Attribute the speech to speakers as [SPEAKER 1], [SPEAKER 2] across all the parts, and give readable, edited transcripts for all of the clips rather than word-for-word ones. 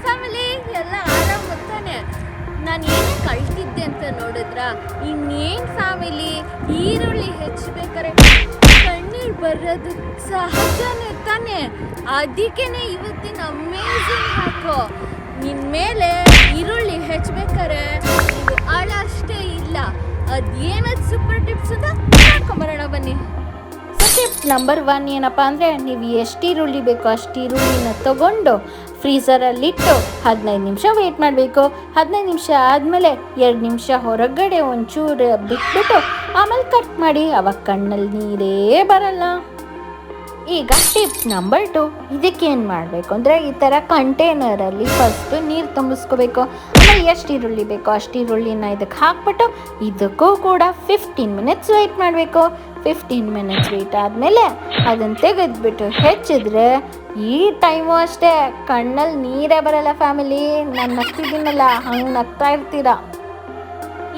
[SPEAKER 1] Family ಎಲ್ಲ ಆರಾಮ್ ತಾನೆ. ನಾನು ಏನೇ ಕಳ್ತಿದ್ದೆ ಅಂತ ನೋಡಿದ್ರ, ಇನ್ನೇನು ಫ್ಯಾಮಿಲಿ, ಈರುಳ್ಳಿ ಹೆಚ್ಚಬೇಕಾರೆ ಕಣ್ಣೀರು ಬರೋದು ಸಹಜನೇ ತಾನೆ. ಅದಕ್ಕೇನೆ ಇವತ್ತಿನ ಅಮೇಝಿಂಗ್ ಹಾಕೋ ನಿನ್ನ ಮೇಲೆ ಈರುಳ್ಳಿ ಹೆಚ್ಚಬೇಕಾರೆ ನೀವು ಅಷ್ಟೇ ಇಲ್ಲ, ಅದೇನದು ಸೂಪರ್ ಟಿಪ್ಸ್ ಅಂತ ನೋಡ್ಕೊಂಬರೋಣ ಬನ್ನಿ.
[SPEAKER 2] ಟಿಪ್ ನಂಬರ್ 1 ಏನಪ್ಪ ಅಂದರೆ, ನೀವು ಎಷ್ಟು ಈರುಳ್ಳಿ ಬೇಕೋ ಅಷ್ಟು ಈರುಳ್ಳಿನ ತಗೊಂಡು ಫ್ರೀಝರಲ್ಲಿಟ್ಟು 15 ನಿಮಿಷ ವೆಯ್ಟ್ ಮಾಡಬೇಕು. 15 ನಿಮಿಷ ಆದಮೇಲೆ 2 ನಿಮಿಷ ಹೊರಗಡೆ ಒಂಚೂರು ಬಿಟ್ಬಿಟ್ಟು ಆಮೇಲೆ ಕಟ್ ಮಾಡಿ. ಅವಾಗ ಕಣ್ಣಲ್ಲಿ ನೀರೇ ಬರಲ್ಲ. ಈಗ ಟಿಪ್ ನಂಬರ್ 2, ಇದಕ್ಕೇನು ಮಾಡಬೇಕು ಅಂದರೆ, ಈ ಥರ ಕಂಟೈನರಲ್ಲಿ ಫಸ್ಟು ನೀರು ತುಂಬಿಸ್ಕೋಬೇಕು. ಆಮೇಲೆ ಎಷ್ಟು ಈರುಳ್ಳಿ ಬೇಕೋ ಅಷ್ಟು ಈರುಳ್ಳಿನ ಇದಕ್ಕೆ ಹಾಕ್ಬಿಟ್ಟು ಇದಕ್ಕೂ ಕೂಡ 15 ಮಿನಿಟ್ಸ್ ವೆಯ್ಟ್ ಮಾಡಬೇಕು. 15 ಮಿನಿಟ್ಸ್ ವೆಯ್ಟ್ ಆದಮೇಲೆ ಅದನ್ನು ತೆಗೆದ್ಬಿಟ್ಟು ಹೆಚ್ಚಿದ್ರೆ ಈ ಟೈಮು ಅಷ್ಟೇ ಕಣ್ಣಲ್ಲಿ ನೀರೇ ಬರಲ್ಲ ಫ್ಯಾಮಿಲಿ. ನಾನು ನಗ್ತಿದ್ದೀನಲ್ಲ, ಹಂಗೆ ನಗ್ತಾ ಇರ್ತೀರಾ.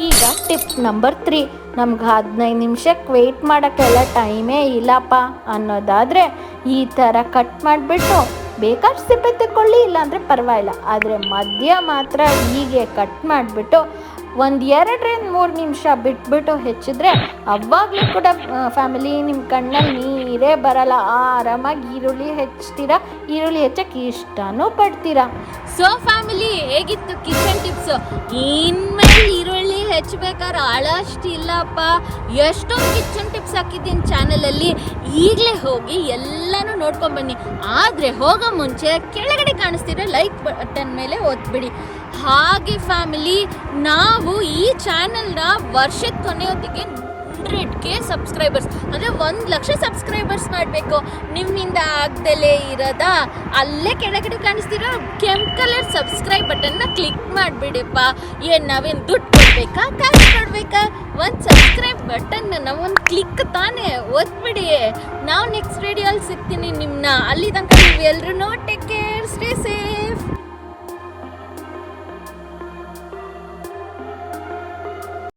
[SPEAKER 2] ಈಗ ಟಿಪ್ ನಂಬರ್ 3, ನಮ್ಗೆ 15 ನಿಮಿಷಕ್ಕೆ ವೆಯ್ಟ್ ಮಾಡೋಕ್ಕೆಲ್ಲ ಟೈಮೇ ಇಲ್ಲಪ್ಪ ಅನ್ನೋದಾದರೆ ಈ ಥರ ಕಟ್ ಮಾಡಿಬಿಟ್ಟು ಬೇಕಾದ್ರೆ ಸಿಪ್ಪೆ ತಗೊಳ್ಳಿ, ಇಲ್ಲಾಂದರೆ ಪರವಾಗಿಲ್ಲ, ಆದರೆ ಮಧ್ಯ ಮಾತ್ರ ಹೀಗೆ ಕಟ್ ಮಾಡಿಬಿಟ್ಟು 1-2-3 ನಿಮಿಷ ಬಿಟ್ಬಿಟ್ಟು ಹೆಚ್ಚಿದ್ರೆ ಅವಾಗಲೂ ಕೂಡ ಫ್ಯಾಮಿಲಿ ನಿಮ್ಮ ಕಣ್ಣಲ್ಲಿ ನೀರೇ ಬರಲ್ಲ. ಆರಾಮಾಗಿ ಈರುಳ್ಳಿ ಹೆಚ್ಚ್ತೀರಾ, ಈರುಳ್ಳಿ ಹೆಚ್ಚಕ್ಕೆ ಇಷ್ಟನೂ ಪಡ್ತೀರಾ.
[SPEAKER 1] ಸೊ ಫ್ಯಾಮಿಲಿ, ಹೇಗಿತ್ತು ಕಿಚನ್ ಟಿಪ್ಸು? ಇನ್ಮೇಲೆ ಈರುಳ್ಳಿ ಹೆಚ್ಚಬೇಕಾದ್ರೆ ಅಳಷ್ಟಿಲ್ಲಪ್ಪ, ಎಷ್ಟೊಂದು ಕಿಚನ್ ಟಿಪ್ಸ್ ಹಾಕಿದ್ದೀನಿ ಚಾನಲಲ್ಲಿ. ಈಗಲೇ ಹೋಗಿ ಎಲ್ಲನೂ ನೋಡ್ಕೊಂಬನ್ನಿ. ಆದರೆ ಹೋಗೋ ಮುಂಚೆ ಕೆಳಗಡೆ ಕಾಣಿಸ್ತಿರೋ ಲೈಕ್ ಬಟನ್ ಮೇಲೆ ಒತ್ಬಿಡಿ. ಹಾಗೆ ಫ್ಯಾಮಿಲಿ, ನಾವು ಈ ಚಾನಲ್ನ ವರ್ಷದ ಕೊನೆಯೊತ್ತಿಗೆ 100K ಸಬ್ಸ್ಕ್ರೈಬರ್ಸ್ ಅಂದರೆ 1,00,000 ಸಬ್ಸ್ಕ್ರೈಬರ್ಸ್ ಮಾಡಬೇಕು. ನಿಮ್ಮಿಂದ ಆಗ್ದಲೇ ಇರೋದಾ? ಅಲ್ಲೇ ಕೆಳಗಡೆ ಕಾಣಿಸ್ತಿರೋ ಕೆಂಪು ಕಲರ್ ಸಬ್ಸ್ಕ್ರೈಬ್ ಬಟನ್ನ ಕ್ಲಿಕ್ ಮಾಡಿಬಿಡಿಪ್ಪ. ನಾವೇನು ದುಡ್ಡು ಕೊಡಬೇಕಾ, ಕಾಸು ಕೊಡಬೇಕಾ? ಒಂದು ಸಬ್ಸ್ಕ್ರೈಬ್ ಬಟನ್ನ ಒಂದು ಕ್ಲಿಕ್ ತಾನೇ, ಒತ್ಬಿಡಿ. ನಾವು ನೆಕ್ಸ್ಟ್ ವಿಡಿಯೋಲ್ಲಿ ಸಿಗ್ತೀನಿ ನಿಮ್ಮನ್ನ. ಅಲ್ಲಿ ತನಕ ನೀವು ಎಲ್ಲರೂ ಟೇಕ್